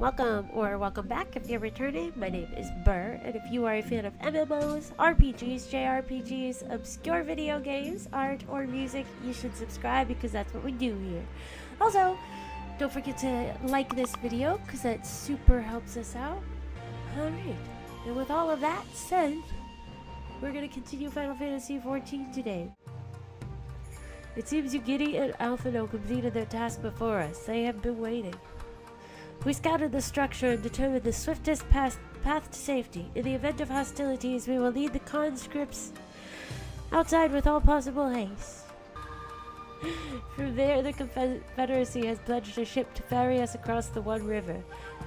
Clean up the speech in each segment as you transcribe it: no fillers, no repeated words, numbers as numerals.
welcome back if you're returning. My name is Burr, and if you are a fan of MMOs, RPGs, JRPGs, obscure video games, art, or music, you should subscribe because that's what we do here. Also, don't forget to like this video because that super helps us out. Alright, and with all of that said, we're going to continue Final Fantasy XIV today. It seems Yugiri and Alphino completed their task before us. They have been waiting. We scouted the structure and determined the swiftest path to safety. In the event of hostilities, we will lead the conscripts outside with all possible haste. From there, the Confederacy has pledged a ship to ferry us across the One River.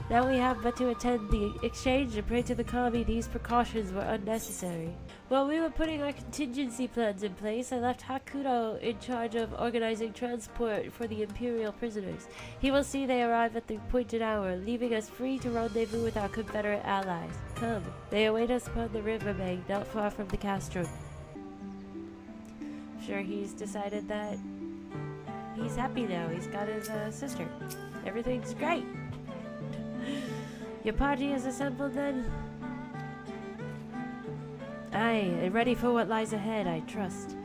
Now we have but to attend the exchange and pray to the kami these precautions were unnecessary. While we were putting our contingency plans in place, I left Hakuto in charge of organizing transport for the Imperial prisoners. He will see they arrive at the appointed hour, leaving us free to rendezvous with our Confederate allies. Come, they await us upon the riverbank, not far from the castrum. I'm sure he's decided that he's happy now. He's got his sister. Everything's great. Your party is assembled then? Aye, and ready for what lies ahead, I trust.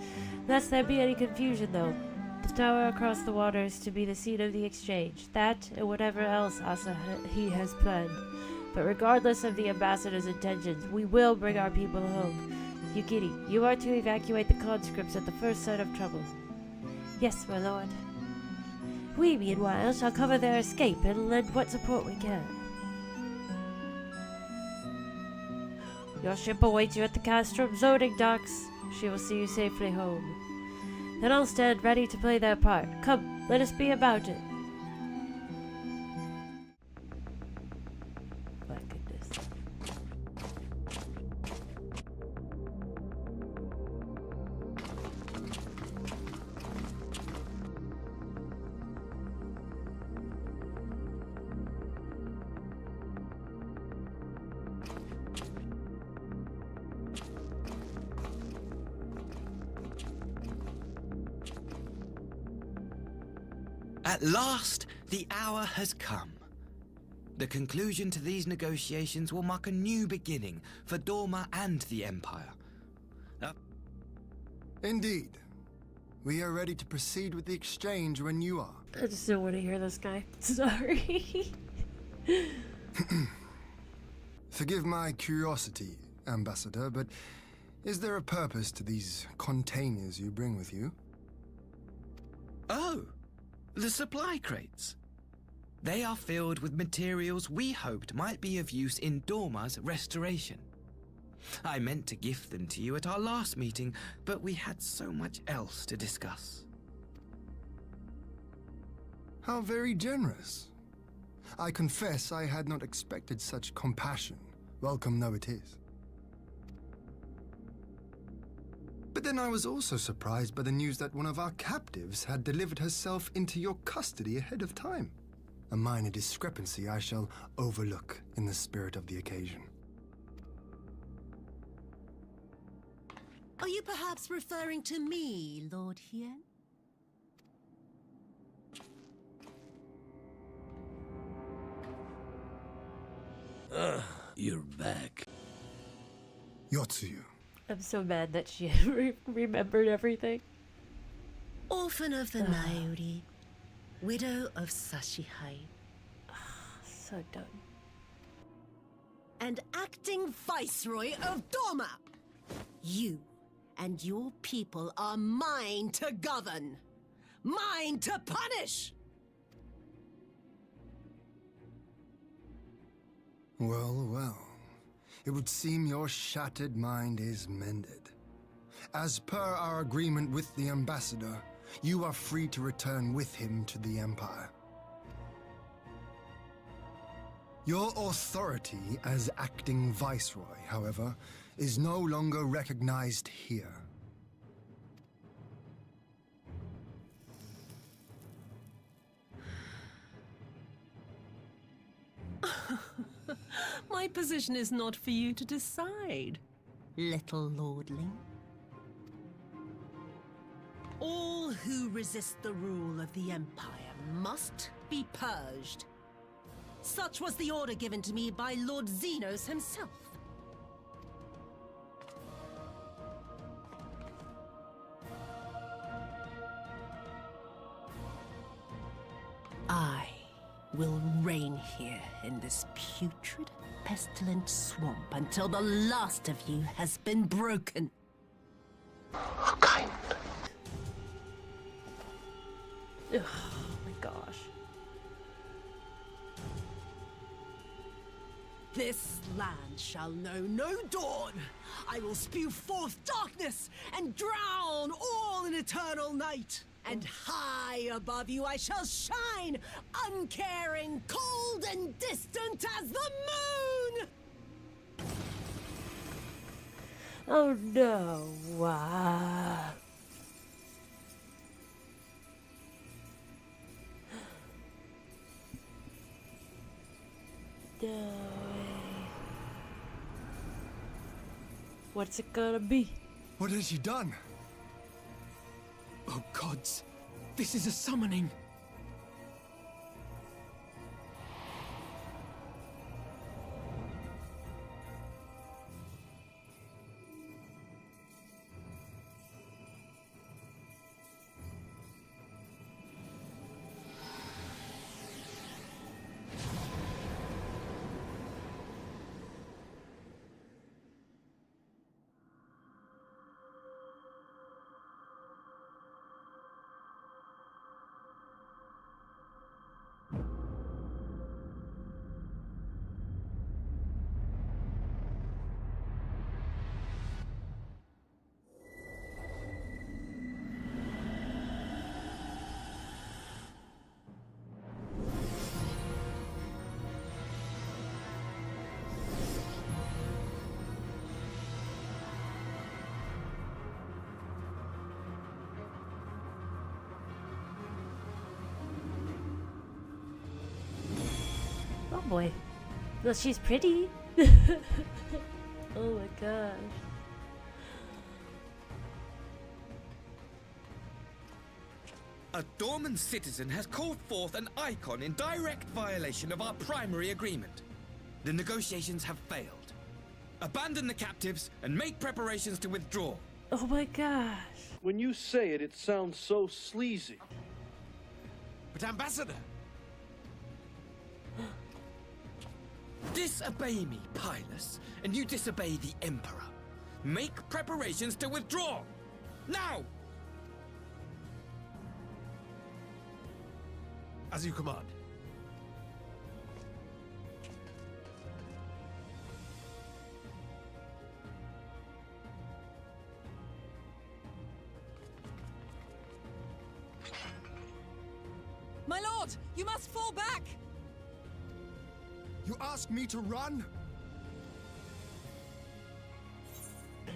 Lest there be any confusion, though. The tower across the water is to be the scene of the exchange. That, and whatever else he has planned. But regardless of the ambassador's intentions, we will bring our people home. Yugiri, you are to evacuate the conscripts at the first sign of trouble. Yes, my lord. We, meanwhile, shall cover their escape and lend what support we can. Your ship awaits you at the castrum zoning docks. She will see you safely home. Then I'll stand ready to play their part. Come, let us be about it. My goodness. At last, the hour has come. The conclusion to these negotiations will mark a new beginning for Dorma and the Empire. Indeed. We are ready to proceed with the exchange when you are. I just don't want to hear this guy. Sorry. Forgive my curiosity, Ambassador, but is there a purpose to these containers you bring with you? Oh! The supply crates. They are filled with materials we hoped might be of use in Dorma's restoration. I meant to gift them to you at our last meeting, but we had so much else to discuss. How very generous. I confess I had not expected such compassion, welcome though it is. But then I was also surprised by the news that one of our captives had delivered herself into your custody ahead of time. A minor discrepancy I shall overlook in the spirit of the occasion. Are you perhaps referring to me, Lord Hien? You're back. Yotsuyu. I'm so mad that she remembered everything. Orphan of the Naori, widow of Sashihai, So dumb. and acting Viceroy of Dorma. You and your people are mine to govern, mine to punish. Well, well. It would seem your shattered mind is mended. As per our agreement with the Ambassador, you are free to return with him to the Empire. Your authority as acting Viceroy, however, is no longer recognized here. My position is not for you to decide, little lordling. All who resist the rule of the Empire must be purged. Such was the order given to me by Lord Xenos himself. I will reign here in this putrid, pestilent swamp until the last of you has been broken. Kind. Ugh, oh my gosh. This land shall know no dawn. I will spew forth darkness and drown all in eternal night. And high above you I shall shine, uncaring, cold and distant as the moon! Oh no. Wow. No way. What's it gonna be? What has she done? Oh gods, this is a summoning. Oh boy. Well, she's pretty. Oh my gosh. A Dorman citizen has called forth an icon in direct violation of our primary agreement. The negotiations have failed. Abandon the captives and make preparations to withdraw. Oh my gosh. When you say it, it sounds so sleazy. But Ambassador! Disobey me, Pilus, and you disobey the Emperor. Make preparations to withdraw! Now! As you command. My lord, you must fall back! You ask me to run?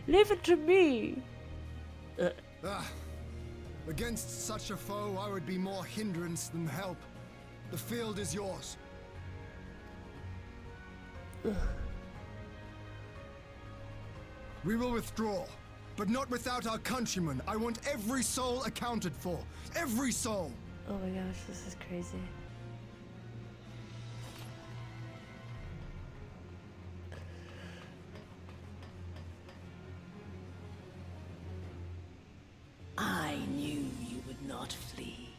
Leave it to me. Against such a foe, I would be more hindrance than help. The field is yours. We will withdraw, but not without our countrymen. I want every soul accounted for. Every soul! Oh my gosh, this is crazy. I knew you would not flee.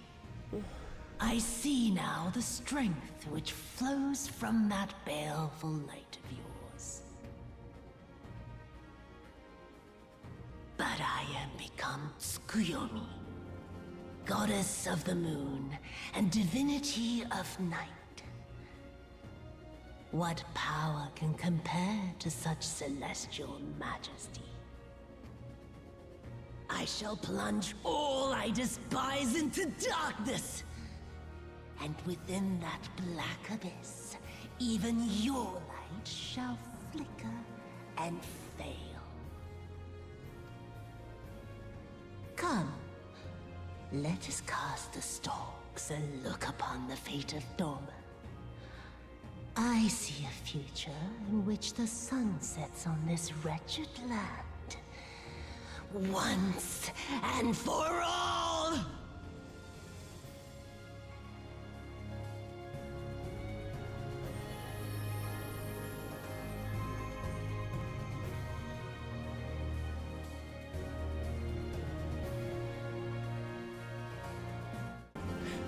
I see now the strength which flows from that baleful light of yours. But I am become Tsukuyomi, goddess of the moon and divinity of night. What power can compare to such celestial majesty? I shall plunge all I despise into darkness. And within that black abyss, even your light shall flicker and fail. Come, let us cast the stalks and look upon the fate of Dorma. I see a future in which the sun sets on this wretched land. Once and for all!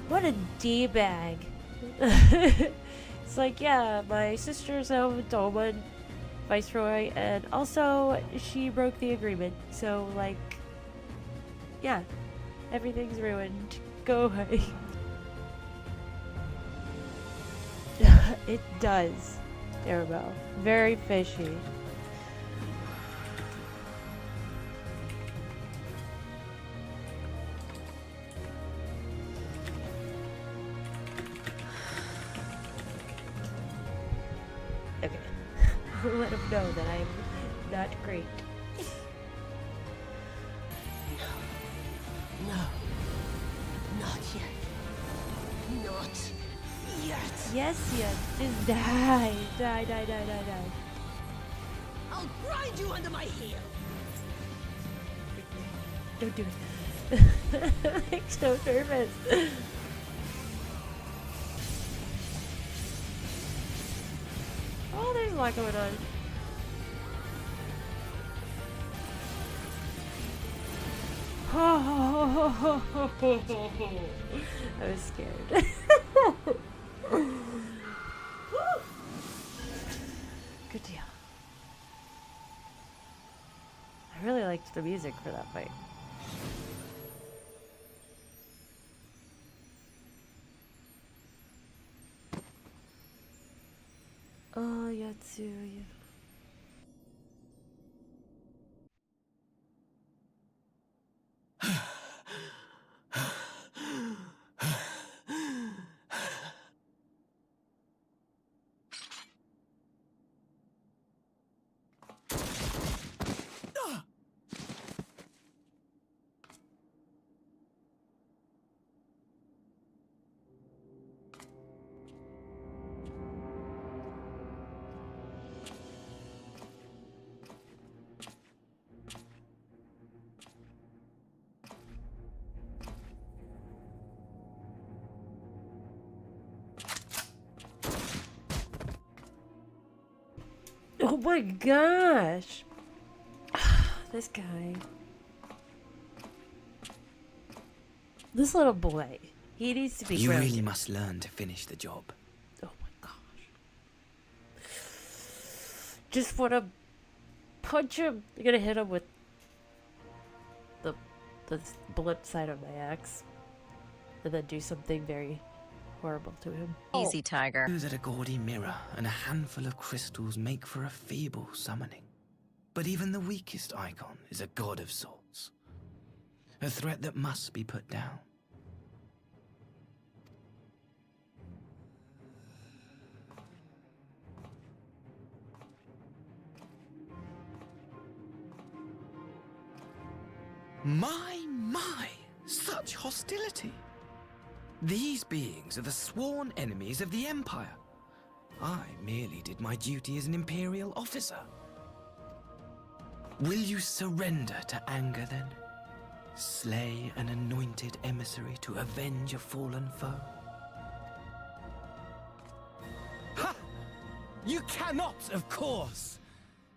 What a D-bag. It's like, yeah, my sister's home with Dolman, Viceroy, and also she broke the agreement. So, like, yeah, everything's ruined. Go away. It does, Darabelle. Very fishy. Okay. Let him know that I'm not great. No. Not yet. Not yet. Yes, yes. Just die. Die, die, die, die, die. I'll grind you under my heel. Don't do it. I'm so nervous. Oh, there's a lot going on. I was scared. Good deal. I really liked the music for that fight. Oh, Yotsuyu. Oh my gosh. This guy. This little boy. He needs to be You grounded. really must learn to finish the job. Oh my gosh. Just wanna punch him. I'm gonna hit him with the blunt side of my axe. And then do something very horrible to him. Easy, Tiger. That a gaudy mirror and a handful of crystals make for a feeble summoning. But even the weakest icon is a god of sorts. A threat that must be put down. My, such hostility. These beings are the sworn enemies of the Empire. I merely did my duty as an Imperial officer. Will you surrender to anger then? Slay an anointed emissary to avenge a fallen foe? Ha! You cannot, of course!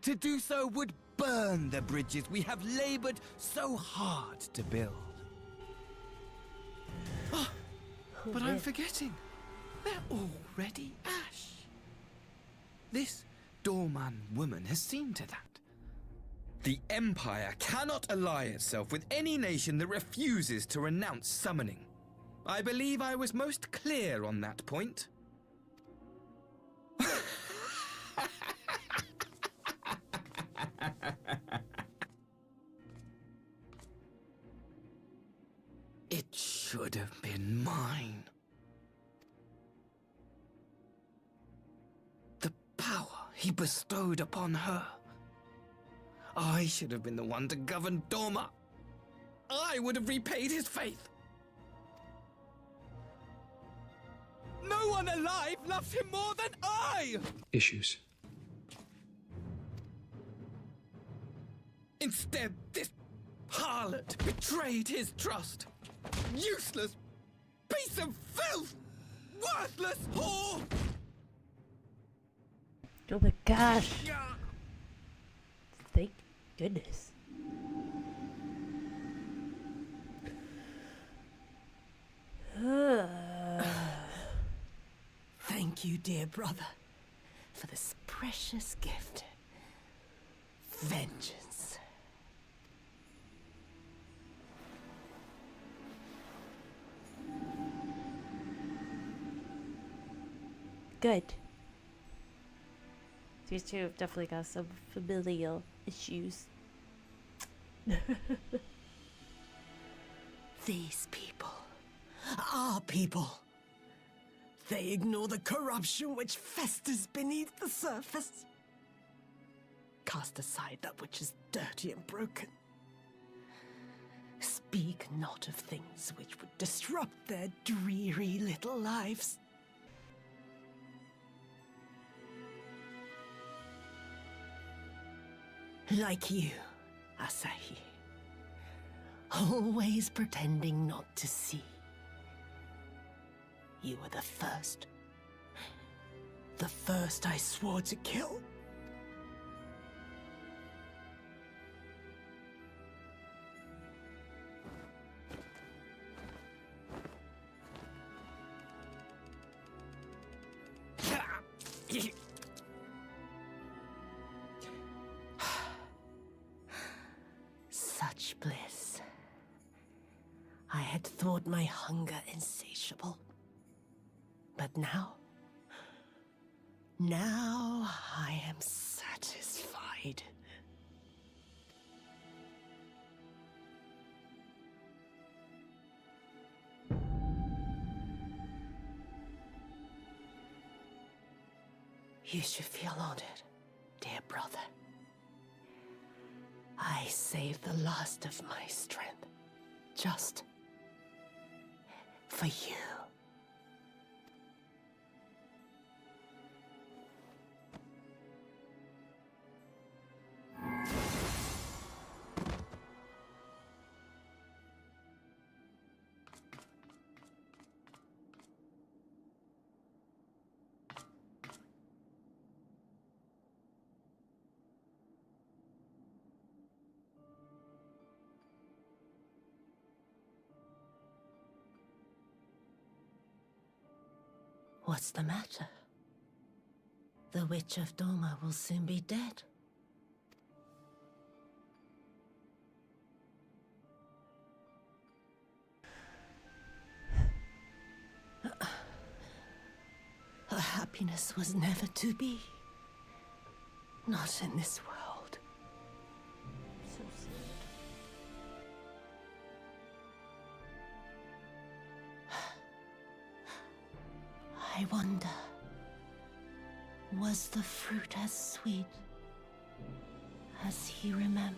To do so would burn the bridges we have labored so hard to build. But I'm forgetting. They're already ash. This doorman woman has seen to that. The Empire cannot ally itself with any nation that refuses to renounce summoning. I believe I was most clear on that point. It should have been mine. The power he bestowed upon her. I should have been the one to govern Dorma. I would have repaid his faith. No one alive loves him more than I! Issues. Instead, this harlot betrayed his trust. Useless piece of filth! Worthless whore! Oh my gosh. Thank goodness. Ugh. dear brother, for this precious gift. Vengeance. Good. These two have definitely got some familial issues. These people, our people, they ignore the corruption which festers beneath the surface. Cast aside that which is dirty and broken. Speak not of things which would disrupt their dreary little lives. Like you, Asahi. Always pretending not to see. You were the first. The first I swore to kill. Such bliss. I had thought my hunger insatiable. But now I am satisfied. You should feel honored, dear brother. I saved the last of my strength, just for you. What's the matter? The Witch of Doma will soon be dead. Her happiness was never to be. Not in this world. So sad. I wonder, was the fruit as sweet as he remembered?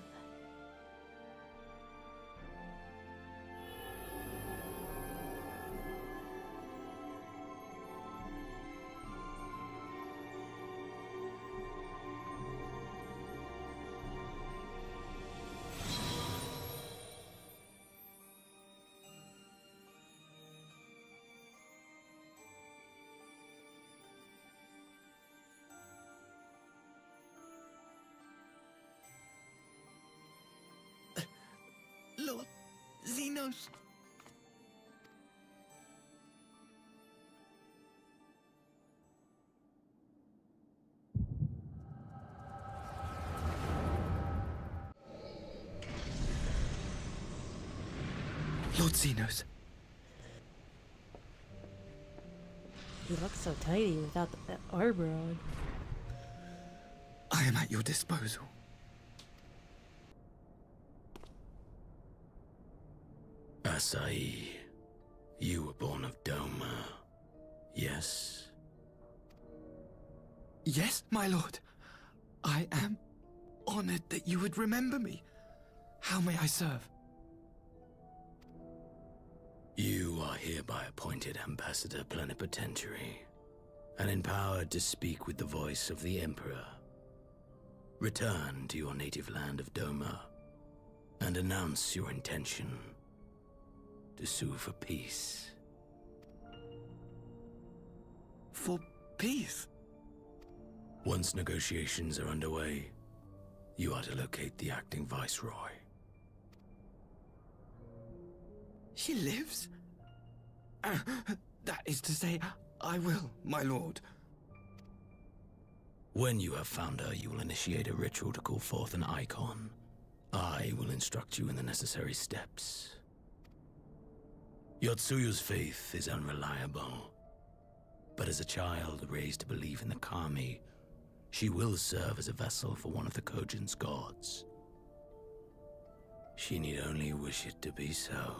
Lord Xenos. Lord Xenos. He looks so tiny without the armor on. I am at your disposal. Asahi, you were born of Doma, yes? Yes, my lord. I am honored that you would remember me. How may I serve? You are hereby appointed Ambassador Plenipotentiary, and empowered to speak with the voice of the Emperor. Return to your native land of Doma, and announce your intention to sue for peace. For peace? Once negotiations are underway, you are to locate the acting Viceroy. She lives? That is to say, I will, my lord. When you have found her, you will initiate a ritual to call forth an icon. I will instruct you in the necessary steps. Yotsuyu's faith is unreliable, but as a child raised to believe in the kami, she will serve as a vessel for one of the Kojin's gods. She need only wish it to be so.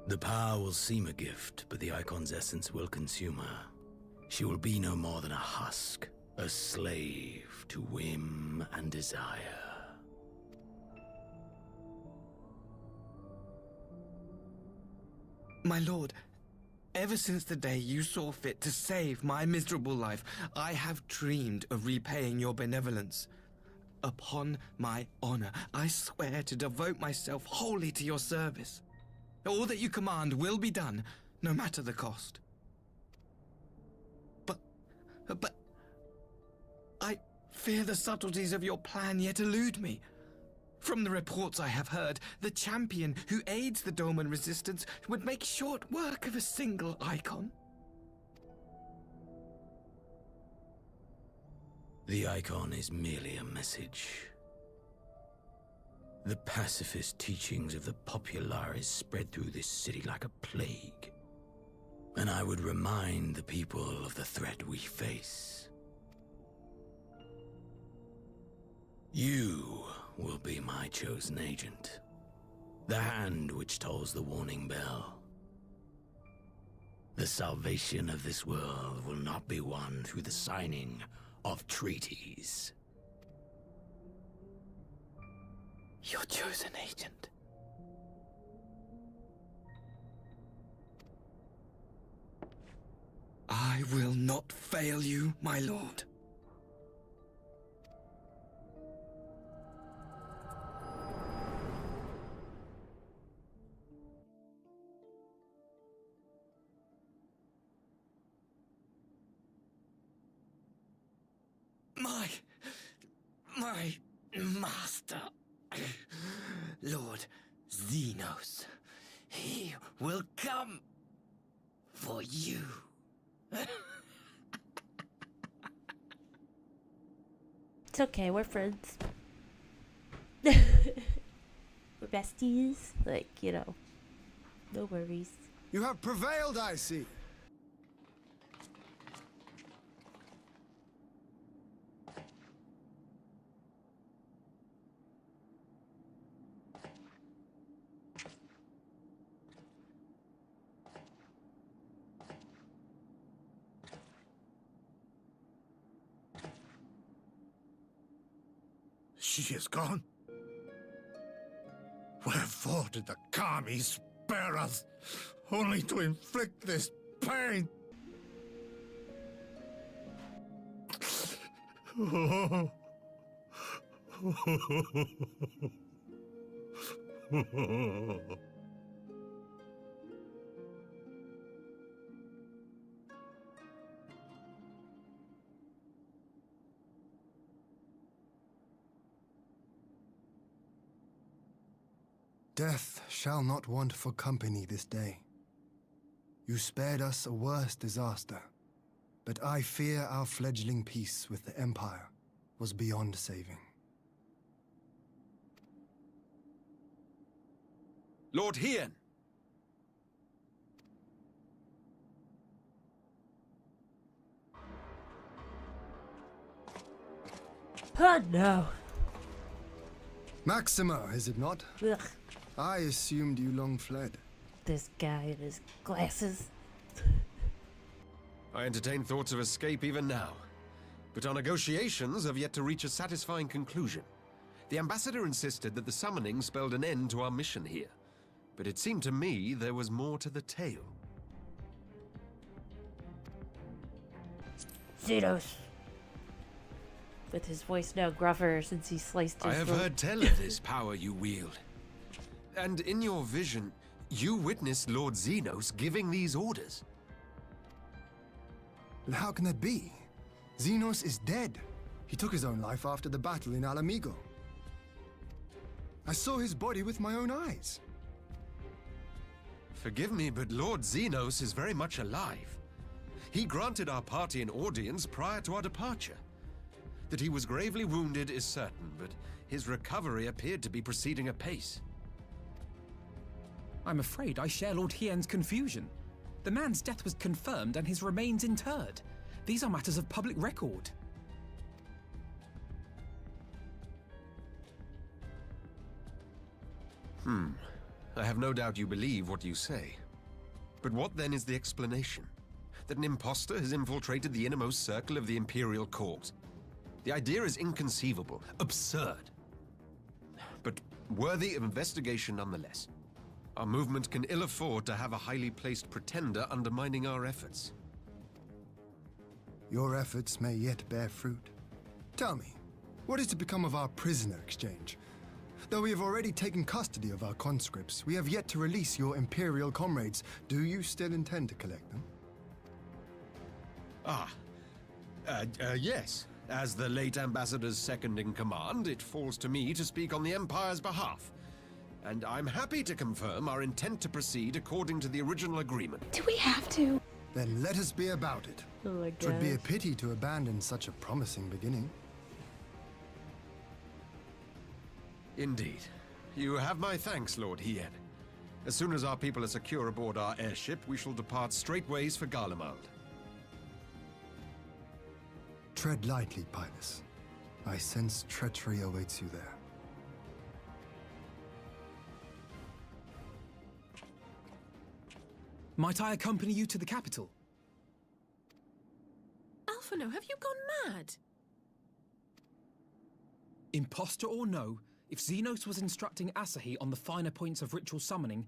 The power will seem a gift, but the icon's essence will consume her. She will be no more than a husk, a slave to whim and desire. My lord, ever since the day you saw fit to save my miserable life, I have dreamed of repaying your benevolence. Upon my honor, I swear to devote myself wholly to your service. All that you command will be done, no matter the cost. But I fear the subtleties of your plan yet elude me. From the reports I have heard, the champion who aids the Doman resistance would make short work of a single icon. The icon is merely a message. The pacifist teachings of the Populares spread through this city like a plague. And I would remind the people of the threat we face. You will be my chosen agent. The hand which tolls the warning bell. The salvation of this world will not be won through the signing of treaties. Your chosen agent. I will not fail you, my lord. My master, Lord Xenos, he will come for you. It's okay, we're friends. We're besties. Like, you know, no worries. You have prevailed, I see. She is gone? Wherefore did the kami spare us, only to inflict this pain? Death shall not want for company this day. You spared us a worse disaster, but I fear our fledgling peace with the Empire was beyond saving. Lord Hien! Oh no. Maxima, is it not? Ugh, I assumed you long fled. this guy and his glasses. I entertain thoughts of escape even now, but our negotiations have yet to reach a satisfying conclusion. The ambassador insisted that the summoning spelled an end to our mission here, but it seemed to me there was more to the tale. Xenos. With his voice now gruffer since he sliced his I have throat. heard tell of this power you wield. And in your vision, you witnessed Lord Xenos giving these orders. How can that be? Xenos is dead. He took his own life after the battle in Alamigo. I saw his body with my own eyes. Forgive me, but Lord Xenos is very much alive. He granted our party an audience prior to our departure. That he was gravely wounded is certain, but his recovery appeared to be proceeding apace. I'm afraid I share Lord Hien's confusion. The man's death was confirmed and his remains interred. These are matters of public record. I have no doubt you believe what you say. But what then is the explanation? That an impostor has infiltrated the innermost circle of the Imperial Court? The idea is inconceivable, absurd. But worthy of investigation nonetheless. Our movement can ill afford to have a highly placed pretender undermining our efforts. Your efforts may yet bear fruit. Tell me, what is to become of our prisoner exchange? Though we have already taken custody of our conscripts, we have yet to release your Imperial comrades. Do you still intend to collect them? Yes. As the late Ambassador's second-in-command, it falls to me to speak on the Empire's behalf. And I'm happy to confirm our intent to proceed according to the original agreement. Do we have to? Then let us be about it. Oh my It would be a gosh. pity to abandon such a promising beginning. Indeed. You have my thanks, Lord Hien. As soon as our people are secure aboard our airship, we shall depart straightways for Garlemald. Tread lightly, Pilus. I sense treachery awaits you there. Might I accompany you to the capital? Alphino, have you gone mad? Imposter or no, if Xenos was instructing Asahi on the finer points of ritual summoning,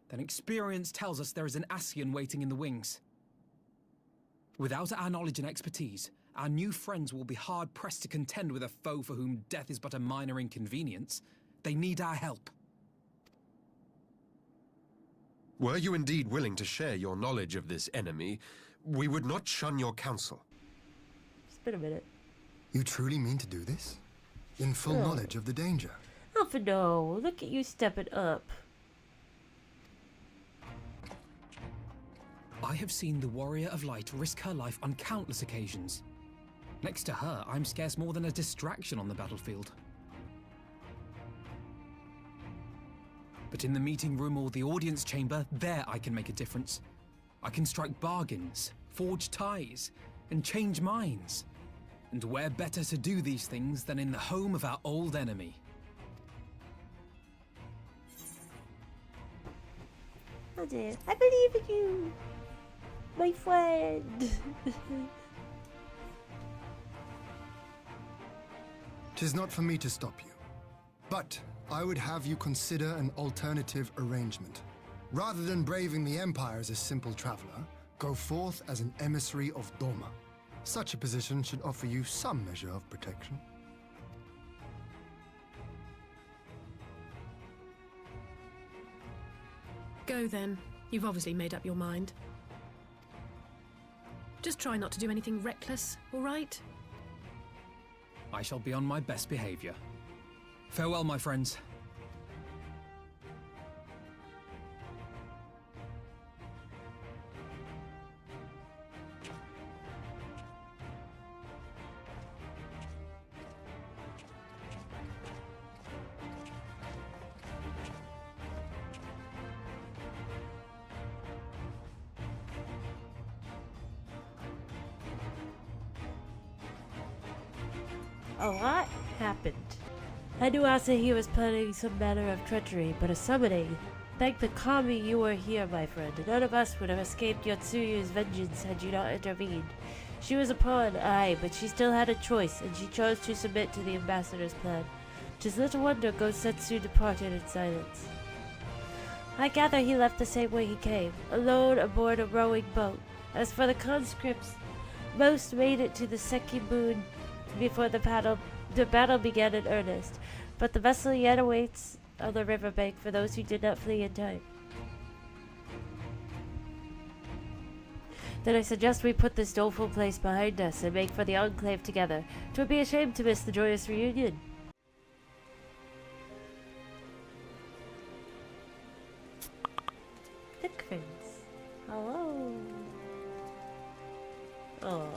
then experience tells us there is an Ascian waiting in the wings. Without our knowledge and expertise, our new friends will be hard-pressed to contend with a foe for whom death is but a minor inconvenience. They need our help. Were you indeed willing to share your knowledge of this enemy, we would not shun your counsel. It's been a minute. You truly mean to do this? In full Oh. knowledge of the danger? Alphino, look at you stepping up. I have seen the Warrior of Light risk her life on countless occasions. Next to her, I'm scarce more than a distraction on the battlefield. But in the meeting room or the audience chamber, there I can make a difference. I can strike bargains, forge ties, and change minds. And where better to do these things than in the home of our old enemy? Oh dear. I believe in you, my friend. 'Tis not for me to stop you. But I would have you consider an alternative arrangement. Rather than braving the Empire as a simple traveler, go forth as an emissary of Doma. Such a position should offer you some measure of protection. Go then. You've obviously made up your mind. Just try not to do anything reckless, all right? I shall be on my best behavior. Farewell, my friends. A lot happened. I knew Asahi was planning some manner of treachery, but a summoning. Thank the Kami you were here, my friend. None of us would have escaped Yotsuyu's vengeance had you not intervened. She was a pawn, aye, but she still had a choice, and she chose to submit to the ambassador's plan. 'Tis little wonder Ghost Setsu departed in silence. I gather he left the same way he came, alone aboard a rowing boat. As for the conscripts, most made it to the Seki Moon before the battle began in earnest, but the vessel yet awaits on the riverbank for those who did not flee in time. Then I suggest we put this doleful place behind us and make for the Enclave together. 'Twould be a shame to miss the joyous reunion. Oh.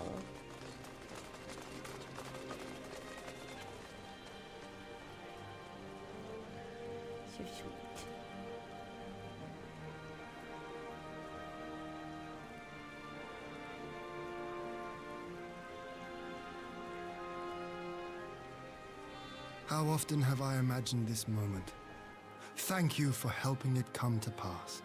So sweet. How often have I imagined this moment? Thank you for helping it come to pass.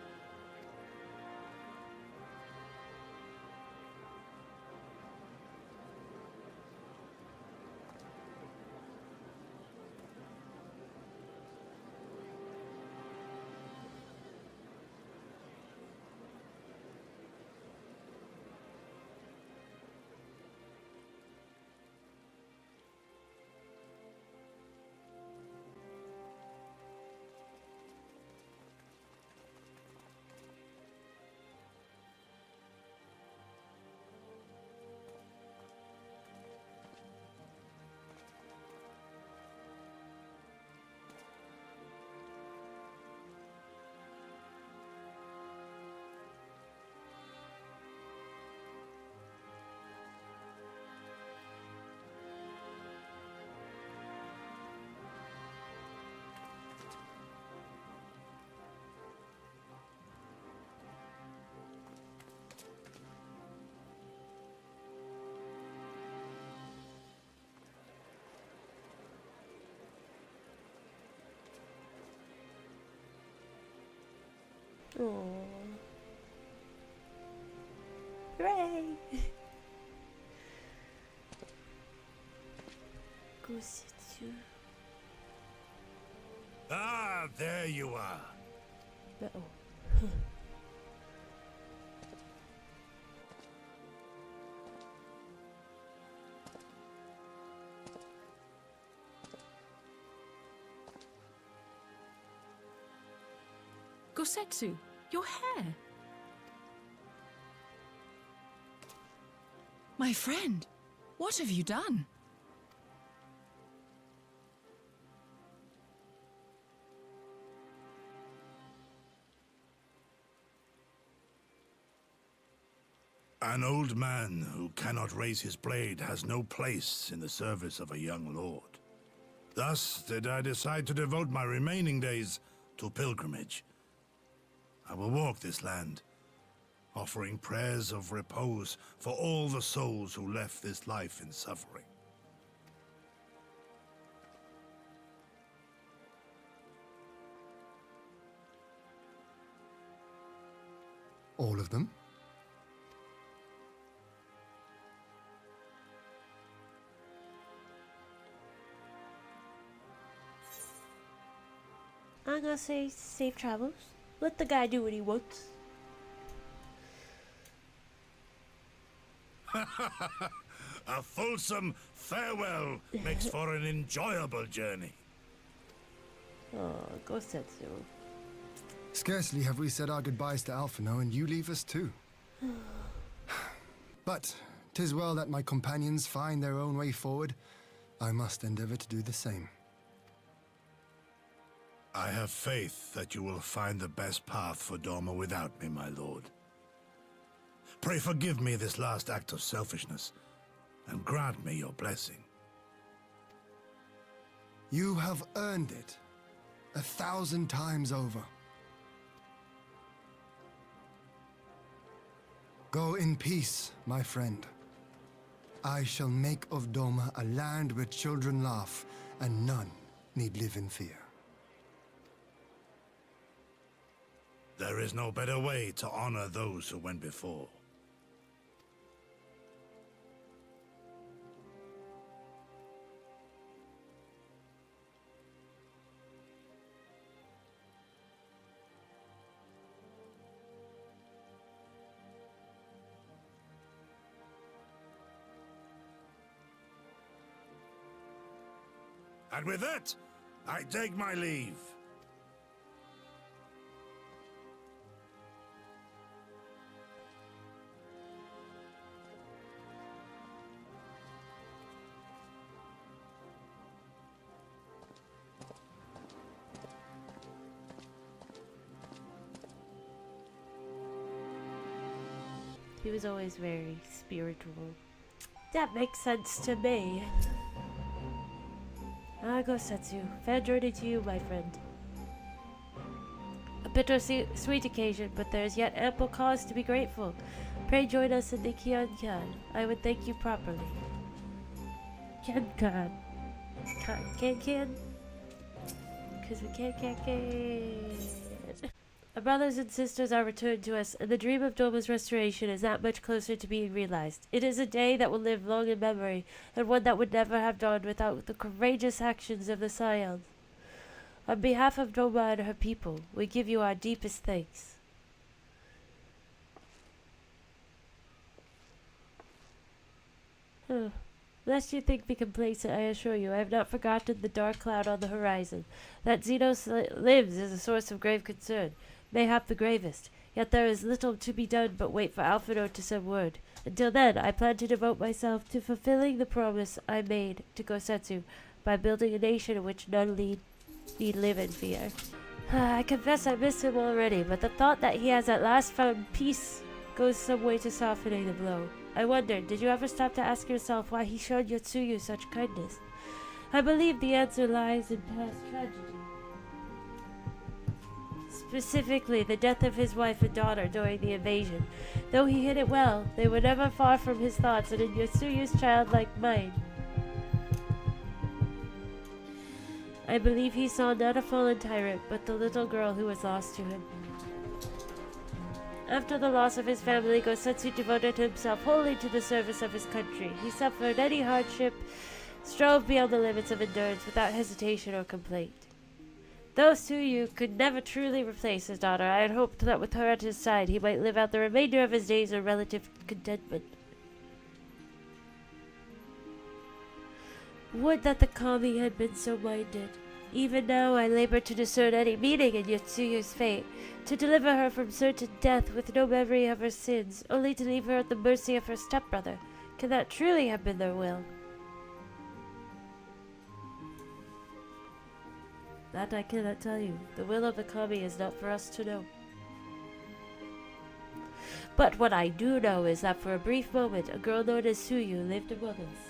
Oh. Hooray! Yotsuyu. Ah, there you are. Uh-oh. Gosetsu, your hair. My friend, what have you done? An old man who cannot raise his blade has no place in the service of a young lord. Thus did I decide to devote my remaining days to pilgrimage. I will walk this land, offering prayers of repose for all the souls who left this life in suffering. All of them? I'm gonna say safe travels. Let the guy do what he wants. A fulsome farewell makes for an enjoyable journey. Oh, Gosetsu. Scarcely have we said our goodbyes to Alphino, and you leave us too. But 'tis well that my companions find their own way forward. I must endeavor to do the same. I have faith that you will find the best path for Dorma without me, my lord. Pray forgive me this last act of selfishness, and grant me your blessing. You have earned it 1,000 times over. Go in peace, my friend. I shall make of Dorma a land where children laugh and none need live in fear. There is no better way to honor those who went before. And with that, I take my leave. He was always very spiritual. That makes sense to me. Gosetsu, fair journey to you, my friend. A bittersweet occasion, but there is yet ample cause to be grateful. Pray join us in the Kyan. I would thank you properly. Kyan. Because we can't. Our brothers and sisters are returned to us, and the dream of Doma's restoration is that much closer to being realized. It is a day that will live long in memory, and one that would never have dawned without the courageous actions of the Scions. On behalf of Doma and her people, we give you our deepest thanks. Lest you think me complacent, I assure you, I have not forgotten the dark cloud on the horizon. That Xenos lives is a source of grave concern, mayhap the gravest. Yet there is little to be done but wait for Alphinaud to send word. Until then, I plan to devote myself to fulfilling the promise I made to Gosetsu by building a nation in which none need live in fear. I confess I miss him already, but the thought that he has at last found peace goes some way to softening the blow. I wonder, did you ever stop to ask yourself why he showed Yotsuyu such kindness? I believe the answer lies in past tragedy. Specifically, the death of his wife and daughter during the invasion. Though he hid it well, they were never far from his thoughts and in Yotsuyu's childlike mind. I believe he saw not a fallen tyrant, but the little girl who was lost to him. After the loss of his family, Gosetsu devoted himself wholly to the service of his country. He suffered any hardship, strove beyond the limits of endurance without hesitation or complaint. Though Yotsuyu could never truly replace his daughter, I had hoped that with her at his side, he might live out the remainder of his days in relative contentment. Would that the kami had been so minded. Even now I labor to discern any meaning in Yotsuyu's fate, to deliver her from certain death with no memory of her sins, only to leave her at the mercy of her stepbrother. Can that truly have been their will? That I cannot tell you. The will of the kami is not for us to know. But what I do know is that for a brief moment, a girl known as Suyu lived among us,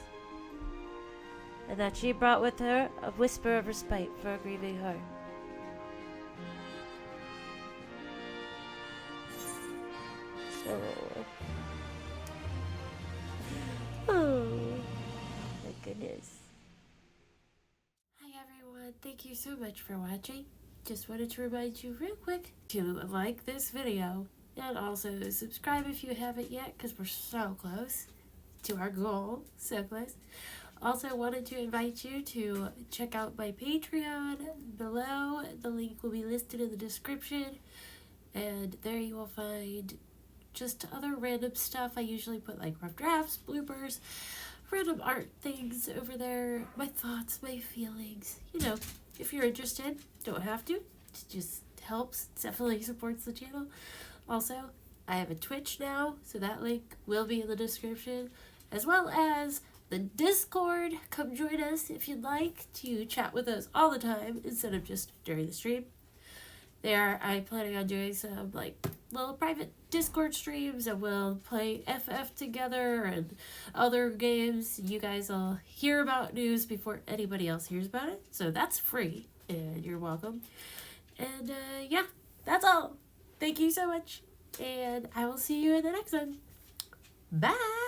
and that she brought with her a whisper of respite for a grieving heart. Oh, my goodness. Hi everyone, thank you so much for watching. Just wanted to remind you real quick to like this video and also subscribe if you haven't yet, because we're so close to our goal, so close. Also wanted to invite you to check out my Patreon below. The link will be listed in the description, and there you will find just other random stuff. I usually put like rough drafts, bloopers, random art things over there, my thoughts, my feelings. You know, if you're interested, don't have to. It just helps. It definitely supports the channel. Also, I have a Twitch now, so that link will be in the description, as well as the Discord. Come join us if you'd like to chat with us all the time instead of just during the stream. There, I'm planning on doing some like little private Discord streams, and we'll play FF together and other games. You guys will hear about news before anybody else hears about it, so that's free, and you're welcome. And yeah, that's all. Thank you so much, and I will see you in the next one. Bye!